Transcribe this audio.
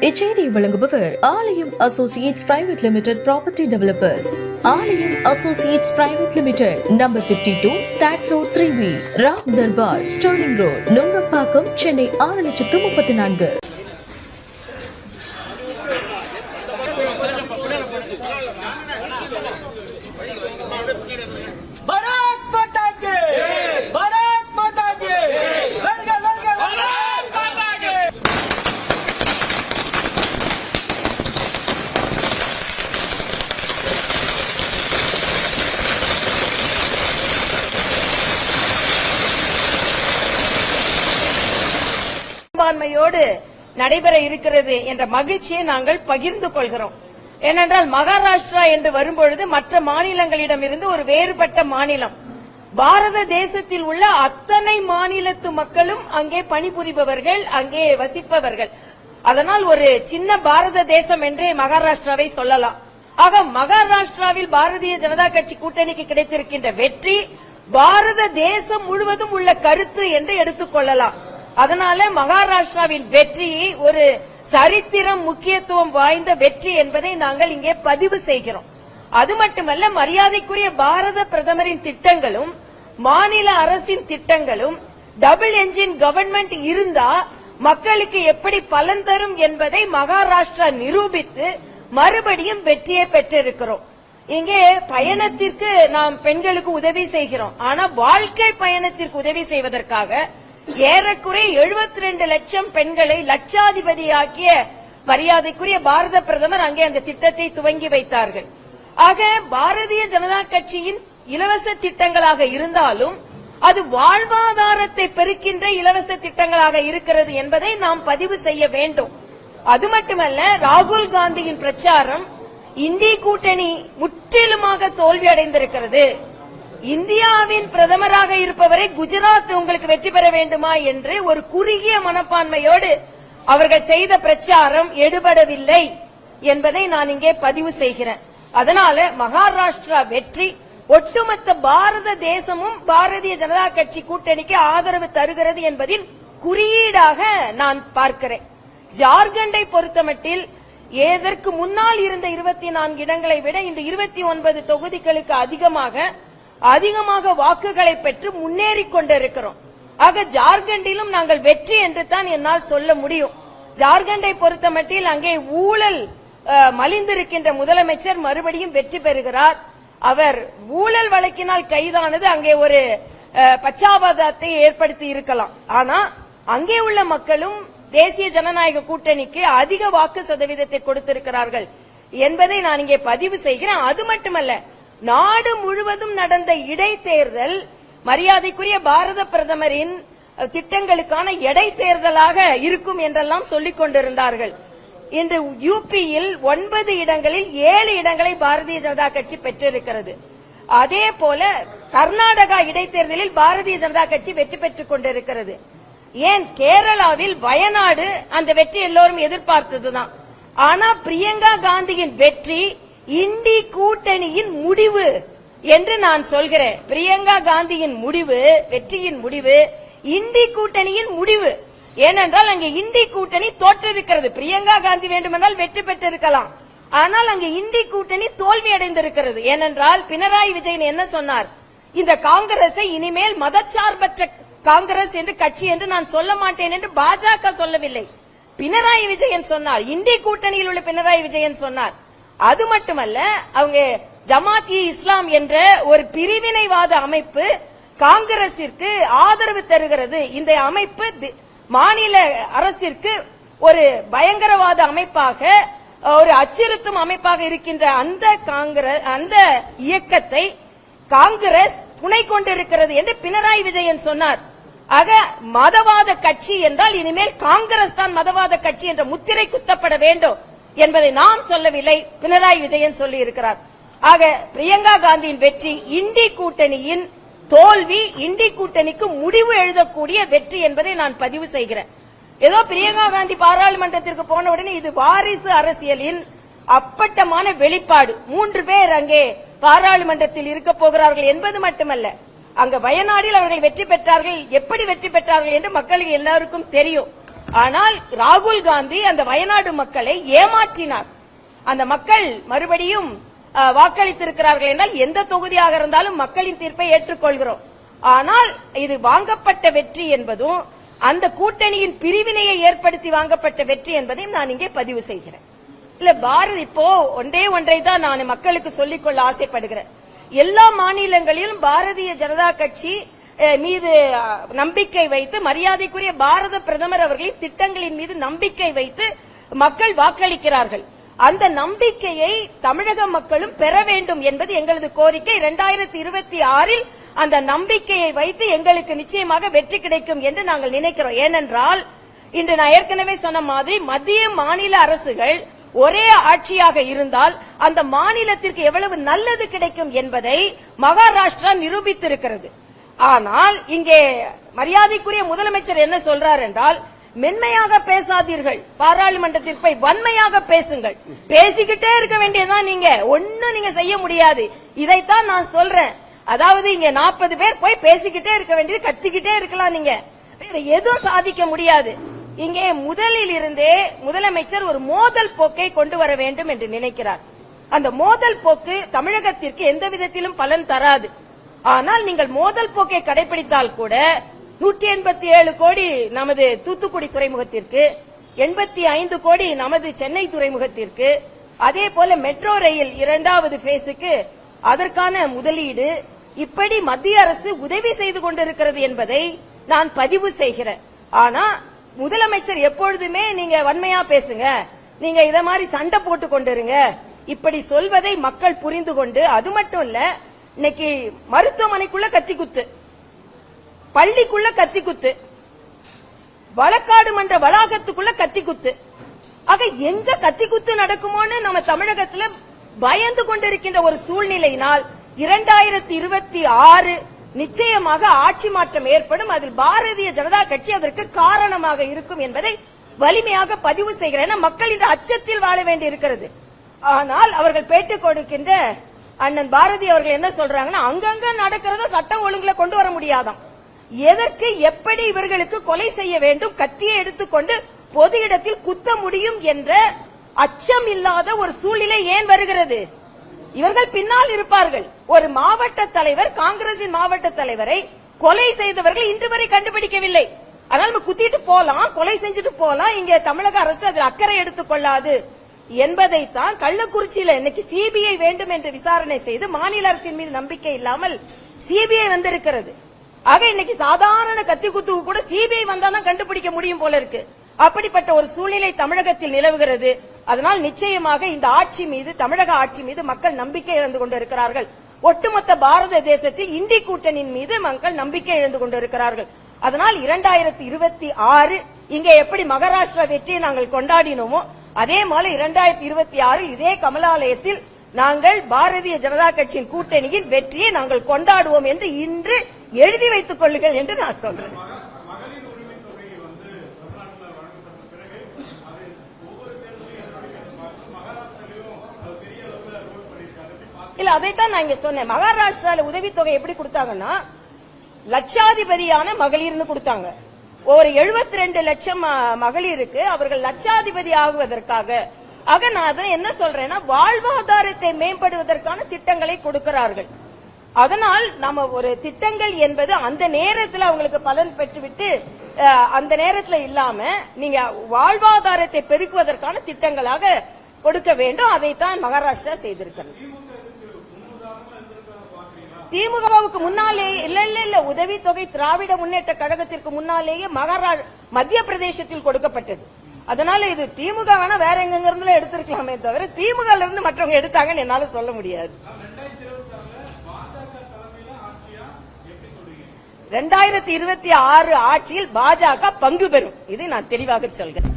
இச்செய்தியை வழங்குபவர் Aalayam associates private limited property developers. Aalayam associates private limited, number 52, third floor, 3B, Ram Darbar, Sterling Road, Nungambakkam, Chennai 6,34,000. பெரும்பான்மையோடு நடைபெற இருக்கிறது என்ற மகிழ்ச்சியை நாங்கள் பகிர்ந்து கொள்கிறோம். ஏனென்றால் மகாராஷ்டிரா என்று வரும்பொழுது மற்ற மாநிலங்களிடமிருந்து ஒரு வேறுபட்ட மாநிலம். பாரத தேசத்தில் உள்ள அத்தனை மாநிலத்து மக்களும் அங்கே பணிபுரிபவர்கள், அங்கே வசிப்பவர்கள். அதனால் ஒரு சின்ன பாரத தேசம் என்றே மகாராஷ்டிராவை சொல்லலாம். ஆக மகாராஷ்டிராவில் பாரதிய ஜனதா கட்சி கூட்டணிக்கு கிடைத்திருக்கின்ற வெற்றி பாரத தேசம் முழுவதும் உள்ள கருத்து என்று எடுத்துக்கொள்ளலாம். அதனால மகாராஷ்டிராவின் வெற்றியை ஒரு சரித்திரம் முக்கியத்துவம் வாய்ந்த வெற்றி என்பதை நாங்கள் இங்கே பதிவு செய்கிறோம். அது மட்டுமல்ல, மரியாதைக்குரிய பாரத பிரதமரின் திட்டங்களும் மாநில அரசின் திட்டங்களும் டபுள் என்ஜின் கவர்மெண்ட் இருந்தா மக்களுக்கு எப்படி பலன் தரும் என்பதை மகாராஷ்டிரா நிரூபித்து மறுபடியும் வெற்றியை பெற்றிருக்கிறோம். இங்கே பயணத்திற்கு நாம் பெண்களுக்கு உதவி செய்கிறோம். ஆனா வாழ்க்கை பயணத்திற்கு உதவி செய்வதற்காக ஏறக்குறைய 72 லட்சம் பெண்களை லட்சாதிபதியாக்கிய மரியாதைக்குரிய பாரத பிரதமர் அங்கே அந்த திட்டத்தை துவங்கி வைத்தார்கள். ஆக பாரதிய ஜனதா கட்சியின் இலவச திட்டங்களாக இருந்தாலும் அது வாழ்வாதாரத்தை பெருக்கின்ற இலவச திட்டங்களாக இருக்கிறது என்பதை நாம் பதிவு செய்ய வேண்டும். அது மட்டுமல்ல, ராகுல் காந்தியின் பிரச்சாரம் இந்தி கூட்டணி முற்றிலுமாக தோல்வி அடைந்திருக்கிறது. இந்தியாவின் பிரதமராக இருப்பவரை குஜராத் உங்களுக்கு வெற்றி பெற வேண்டுமா என்று ஒரு குறுகிய மனப்பான்மையோடு அவர்கள் செய்த பிரச்சாரம் எடுபடவில்லை என்பதை நான் இங்கே பதிவு செய்கிறேன். அதனால மகாராஷ்டிரா வெற்றி ஒட்டுமொத்த பாரத தேசமும் பாரதிய ஜனதா கட்சி கூட்டணிக்கு ஆதரவு தருகிறது என்பதின் குறியீடாக நான் பார்க்கிறேன். ஜார்க்கண்டை பொறுத்தமட்டில் ஏதற்கு முன்னால் இருந்த 24 இடங்களை விட இந்த 29 தொகுதிகளுக்கு அதிகமாக வாக்குகளை பெற்று முன்னேறிக் கொண்டிருக்கிறோம். ஆக ஜார்க்கண்டிலும் நாங்கள் வெற்றி என்று தான் என்னால் சொல்ல முடியும். ஜார்க்கண்டை பொறுத்தமட்டில் அங்கே ஊழல் மலிந்திருக்கின்ற முதலமைச்சர் மறுபடியும் வெற்றி பெறுகிறார். அவர் ஊழல் வழக்கினால் கைதானது அங்கே ஒரு பச்சாபாதத்தை ஏற்படுத்தி இருக்கலாம். ஆனா அங்கே உள்ள மக்களும் தேசிய ஜனநாயக கூட்டணிக்கு அதிக வாக்கு சதவீதத்தை கொடுத்திருக்கிறார்கள் என்பதை நான் இங்கே பதிவு செய்கிறேன். அது மட்டுமல்ல, நாடு முழுவதும் நடந்த இடைத்தேர்தல் மரியாதைக்குரிய பாரத பிரதமரின் திட்டங்களுக்கான இடைத்தேர்தலாக இருக்கும் என்றெல்லாம் சொல்லிக் கொண்டிருந்தார்கள். இன்று யூபியில் 9 இடங்களில் 7 இடங்களை பாரதிய ஜனதா கட்சி பெற்றிருக்கிறது. அதே போல கர்நாடகா இடைத்தேர்தலில் பாரதிய ஜனதா கட்சி வெற்றி பெற்றுக் கொண்டிருக்கிறது. ஏன் கேரளாவில் வயநாடு அந்த வெற்றி எல்லோரும் எதிர்பார்த்ததுதான். ஆனா பிரியங்கா காந்தியின் வெற்றி இந்தி கூட்டணியின் முடிவு என்று நான் சொல்கிறேன். பிரியங்கா காந்தியின் முடிவு, வெற்றியின் முடிவு இந்தி கூட்டணியின் முடிவு. ஏனென்றால் அங்கே இந்தி கூட்டணி தோற்றிருக்கிறது. பிரியங்கா காந்தி வேண்டுமென்றால் வெற்றி பெற்றிருக்கலாம். ஆனால் அங்கே இந்தி கூட்டணி தோல்வி அடைந்திருக்கிறது. ஏனென்றால் பினராயி விஜயன் என்ன சொன்னார்? இந்த காங்கிரஸை இனிமேல் மதச்சார்பற்ற காங்கிரஸ் என்று கட்சி என்று நான் சொல்ல மாட்டேன் என்று பாஜக சொல்லவில்லை. பினராயி விஜயன் சொன்னார். இந்தி கூட்டணியில் உள்ள பினராயி விஜயன் சொன்னார். அது மட்டுமல்ல, அவங்க ஜமாத் இ இஸ்லாம் என்ற ஒரு பிரிவினைவாத அமைப்பு காங்கிரசிற்கு ஆதரவு தருகிறது. இந்த அமைப்பு மாநில அரசிற்கு ஒரு பயங்கரவாத அமைப்பாக, ஒரு அச்சுறுத்தும் அமைப்பாக இருக்கின்ற அந்த இயக்கத்தை காங்கிரஸ் துணை கொண்டிருக்கிறது என்று பினராயி விஜயன் சொன்னார். ஆக மதவாத கட்சி என்றால் இனிமேல் காங்கிரஸ் தான் மதவாத கட்சி என்ற முத்திரை குத்தப்பட வேண்டும் என்பதை நாம் சொல்லவில்லை, பினராயி விஜயன் சொல்லி இருக்கிறார். ஆக பிரியங்கா காந்தியின் வெற்றி இந்தி கூட்டணியின் தோல்வி, இந்தி கூட்டணிக்கு முடிவு எழுதக்கூடிய வெற்றி என்பதை நான் பதிவு செய்கிறேன். ஏதோ பிரியங்கா காந்தி பாராளுமன்றத்திற்கு போன உடனே இது வாரிசு அரசியலின் அப்பட்டமான வெளிப்பாடு. 3 பேர் அங்கே பாராளுமன்றத்தில் இருக்க போகிறார்கள் என்பது மட்டுமல்ல, அங்க வயநாடில் அவர்கள் வெற்றி பெற்றார்கள். எப்படி வெற்றி பெற்றார்கள் என்று மக்களுக்கு எல்லாருக்கும் தெரியும். ஆனால் ராகுல் காந்தி அந்த வயநாடு மக்களை ஏமாற்றினார். அந்த மக்கள் மறுபடியும் வாக்களித்திருக்கிறார்கள் என்றால் எந்த தொகுதியாக இருந்தாலும் மக்களின் தீர்ப்பை ஏற்றுக்கொள்கிறோம். ஆனால் இது வாங்கப்பட்ட வெற்றி என்பதும் அந்த கூட்டணியின் பிரிவினையை ஏற்படுத்தி வாங்கப்பட்ட வெற்றி என்பதையும் நான் இங்கே பதிவு செய்கிறேன். இல்ல பாரத் இப்போ ஒன்றை தான் நான் மக்களுக்கு சொல்லிக்கொள்ள ஆசைப்படுகிறேன். எல்லா மாநிலங்களிலும் பாரதிய ஜனதா கட்சி மீது நம்பிக்கை வைத்து மரியாதைக்குரிய பாரத பிரதமர் அவர்களின் திட்டங்களின் மீது நம்பிக்கை வைத்து மக்கள் வாக்களிக்கிறார்கள். அந்த நம்பிக்கையை தமிழக மக்களும் பெற வேண்டும் என்பது எங்களது கோரிக்கை. 2026 அந்த நம்பிக்கையை வைத்து எங்களுக்கு நிச்சயமாக வெற்றி கிடைக்கும் என்று நாங்கள் நினைக்கிறோம். ஏனென்றால் இன்று நான் ஏற்கனவே சொன்ன மாதிரி மத்திய மாநில அரசுகள் ஒரே ஆட்சியாக இருந்தால் அந்த மாநிலத்திற்கு எவ்வளவு நல்லது கிடைக்கும் என்பதை மகாராஷ்டிரா நிரூபித்திருக்கிறது. ஆனால் இங்கே மரியாதைக்குரிய முதலமைச்சர் என்ன சொல்றார் என்றால், மென்மையாக பேசாதீர்கள், பாராளுமன்றத்தில் போய் வன்மையாக பேசுங்கள். பேசிக்கிட்டே இருக்க வேண்டியதுதான், நீங்க ஒன்னும் நீங்க செய்ய முடியாது. இதைத்தான் நான் சொல்றேன். அதாவது இங்க 40 பேர் போய் பேசிக்கிட்டே இருக்க வேண்டியது, கத்திக்கிட்டே இருக்கலாம், நீங்க எதுவும் சாதிக்க முடியாது. இங்கே முதலில் இருந்தே முதலமைச்சர் ஒரு மோதல் போக்கை கொண்டு வர வேண்டும் என்று நினைக்கிறார். அந்த மோதல் போக்கு தமிழகத்திற்கு எந்த விதத்திலும் பலன் தராது. ஆனால் நீங்கள் மோதல் போக்கை கடைபிடித்தால் கூட 187 கோடி நமது தூத்துக்குடி துறைமுகத்திற்கு, 85 கோடி நமது சென்னை துறைமுகத்திற்கு, அதே போல மெட்ரோ ரயில் 2வது பேஸுக்கு அதற்கான முதலீடு, இப்படி மத்திய அரசு உதவி செய்து கொண்டிருக்கிறது என்பதை நான் பதிவு செய்கிறேன். ஆனா முதலமைச்சர் எப்பொழுதுமே நீங்க வன்மையா பேசுங்க, நீங்க இத மாதிரி சண்டை போட்டு கொண்டிருங்க, இப்படி சொல்வதை மக்கள் புரிந்து கொண்டு, அது மட்டும் இல்ல இன்னைக்கு மருத்துவமனைக்குள்ள கத்தி குத்து, பள்ளிக்குள்ள கத்தி குத்து, வழக்காடு மன்ற வளாகத்துக்குள்ள கத்தி குத்து, ஆக எங்க கத்தி குத்து நடக்குமோன்னு நம்ம தமிழகத்துல பயந்து கொண்டிருக்கின்ற ஒரு சூழ்நிலையினால் 2026 நிச்சயமாக ஆட்சி மாற்றம் ஏற்படும். அதில் பாரதிய ஜனதா கட்சி அதற்கு காரணமாக இருக்கும் என்பதை வலிமையாக பதிவு செய்கிறேன். மக்கள் இந்த அச்சத்தில் வாழ வேண்டி இருக்கிறது. ஆனால் அவர்கள் பேட்டி கொடுக்கின்ற அண்ணன் பாரதி அவர்கள் என்ன சொல்றாங்கன்னா, அங்கங்க நடக்கிறத சட்டம் ஒழுங்குல கொண்டு வர முடியாதாம். எதற்கு எப்படி இவர்களுக்கு கொலை செய்ய வேண்டும், கத்தியை எடுத்துக்கொண்டு பொது இடத்தில் குத்த முடியும் என்ற அச்சம் இல்லாத ஒரு சூழ்நிலை ஏன் வருகிறது? இவர்கள் பின்னால் இருப்பார்கள். ஒரு மாவட்ட தலைவர், காங்கிரசின் மாவட்ட தலைவரை கொலை செய்தவர்கள் இன்று வரை கண்டுபிடிக்கவில்லை. அதனால நம்ம குத்திட்டு போலாம், கொலை செஞ்சுட்டு போலாம், இங்க தமிழக அரசு அதில் அக்கறை எடுத்துக் கொள்ளாது என்பதைத்தான் கள்ளக்குறிச்சியில இன்னைக்கு சிபிஐ வேண்டும் என்று விசாரணை செய்து மாநில அரசின் மீது நம்பிக்கை இல்லாமல் சிபிஐ வந்திருக்கிறது. ஆக இன்னைக்கு சாதாரண கத்தி குத்துக்கு கூட சிபிஐ வந்தாதான் கண்டுபிடிக்க முடியும் போல இருக்கு. அப்படிப்பட்ட ஒரு சூழ்நிலை தமிழகத்தில் நிலவுகிறது. அதனால் நிச்சயமாக இந்த ஆட்சி மீது, தமிழக ஆட்சி மீது மக்கள் நம்பிக்கை இழந்து கொண்டிருக்கிறார்கள். ஒட்டுமொத்த பாரத தேசத்தில் இந்தி கூட்டணியின் மீது மக்கள் நம்பிக்கை இழந்து கொண்டிருக்கிறார்கள். அதனால் 2026 இங்கே எப்படி மகாராஷ்டிரா வெற்றியை நாங்கள் கொண்டாடினோமோ அதே போல 2026 இதே கமலாலயத்தில் நாங்கள் பாரதிய ஜனதா கட்சியின் கூட்டணியின் வெற்றியை நாங்கள் கொண்டாடுவோம் என்று இன்று எழுதி வைத்துக் கொள்ளுங்கள் என்று நான் சொல்றேன். இல்ல அதைத்தான் நான் இங்க சொன்னேன். மகாராஷ்டிரால உதவித்தொகை எப்படி கொடுத்தாங்கன்னா, லட்சாதிபதியான மகளிர்னு கொடுத்தாங்க. ஒரு 72 லட்சம் மகளிருக்கு அவர்கள் லட்சாதிபதி ஆகுவதற்காக. ஆக நான் என்ன சொல்றேன்னா, வாழ்வாதாரத்தை மேம்படுவதற்கான திட்டங்களை கொடுக்கிறார்கள். அதனால் நம்ம ஒரு திட்டங்கள் என்பது அந்த நேரத்தில் அவங்களுக்கு பலன் பெற்றுவிட்டு அந்த நேரத்தில் இல்லாம நீங்க வாழ்வாதாரத்தை பெருக்குவதற்கான திட்டங்களாக கொடுக்க வேண்டும். அதைத்தான் மகாராஷ்டிரா செய்திருக்கிறது. திமுகவுக்கு முன்னாலே இல்ல உதவித்தொகை திராவிட முன்னேற்ற கழகத்திற்கு முன்னாலேயே மத்திய பிரதேசத்தில் கொடுக்கப்பட்டது. அதனால இது திமுக வேணா வேற எங்க இருந்து எடுத்திருக்கலாமே தவிர திமுக இருந்து மற்றவங்க எடுத்தாங்கன்னு என்னால சொல்ல முடியாது. 2026 ஆட்சியில் பாஜக பங்கு பெறும், இதை நான் தெளிவாக சொல்கிறேன்.